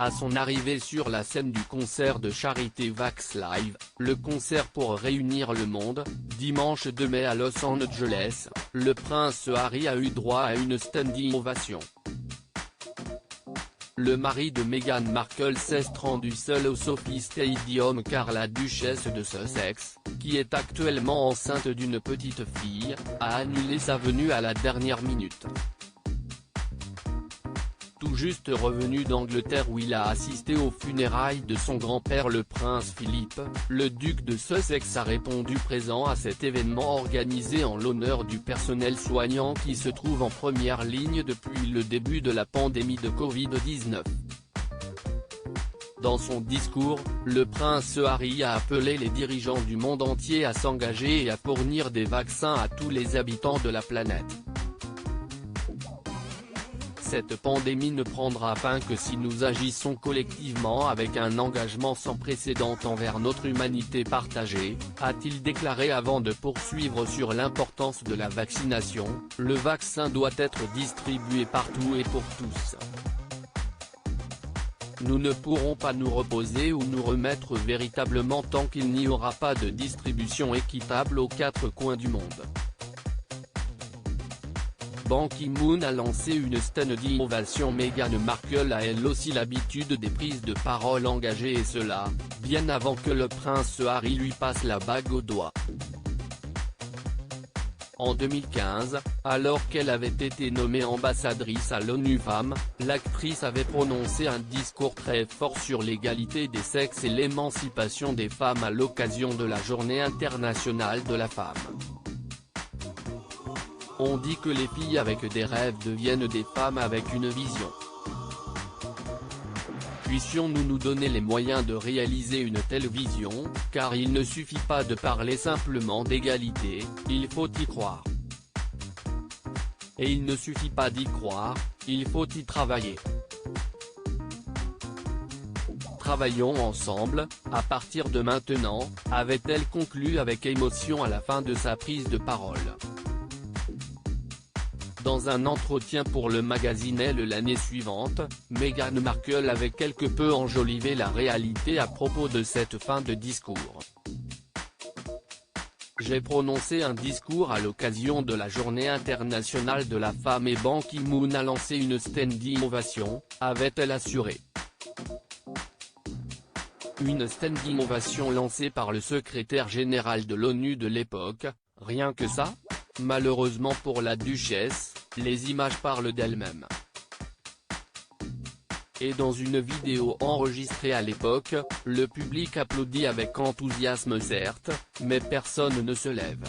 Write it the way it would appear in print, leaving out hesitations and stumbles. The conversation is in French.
À son arrivée sur la scène du concert de charité Vax Live, le concert pour réunir le monde, dimanche 2 mai à Los Angeles, le prince Harry a eu droit à une standing ovation. Le mari de Meghan Markle s'est rendu seul au SoFi Stadium car la duchesse de Sussex, qui est actuellement enceinte d'une petite fille, a annulé sa venue à la dernière minute. Tout juste revenu d'Angleterre où il a assisté aux funérailles de son grand-père le prince Philippe, le duc de Sussex a répondu présent à cet événement organisé en l'honneur du personnel soignant qui se trouve en première ligne depuis le début de la pandémie de Covid-19. Dans son discours, le prince Harry a appelé les dirigeants du monde entier à s'engager et à fournir des vaccins à tous les habitants de la planète. Cette pandémie ne prendra fin que si nous agissons collectivement avec un engagement sans précédent envers notre humanité partagée, a-t-il déclaré avant de poursuivre sur l'importance de la vaccination. Le vaccin doit être distribué partout et pour tous. Nous ne pourrons pas nous reposer ou nous remettre véritablement tant qu'il n'y aura pas de distribution équitable aux 4 coins du monde. Ban Ki-moon a lancé une standing ovation. Meghan Markle a elle aussi l'habitude des prises de parole engagées et cela, bien avant que le prince Harry lui passe la bague au doigt. En 2015, alors qu'elle avait été nommée ambassadrice à l'ONU Femmes, l'actrice avait prononcé un discours très fort sur l'égalité des sexes et l'émancipation des femmes à l'occasion de la Journée internationale de la femme. On dit que les filles avec des rêves deviennent des femmes avec une vision. Puissions-nous nous donner les moyens de réaliser une telle vision, car il ne suffit pas de parler simplement d'égalité, il faut y croire. Et il ne suffit pas d'y croire, il faut y travailler. Travaillons ensemble, à partir de maintenant, avait-elle conclu avec émotion à la fin de sa prise de parole. Dans un entretien pour le magazine Elle l'année suivante, Meghan Markle avait quelque peu enjolivé la réalité à propos de cette fin de discours. J'ai prononcé un discours à l'occasion de la Journée internationale de la femme et Ban Ki-moon a lancé une standing ovation, avait-elle assuré. Une standing ovation lancée par le secrétaire général de l'ONU de l'époque, rien que ça ? Malheureusement pour la duchesse, les images parlent d'elles-mêmes. Et dans une vidéo enregistrée à l'époque, le public applaudit avec enthousiasme certes, mais personne ne se lève.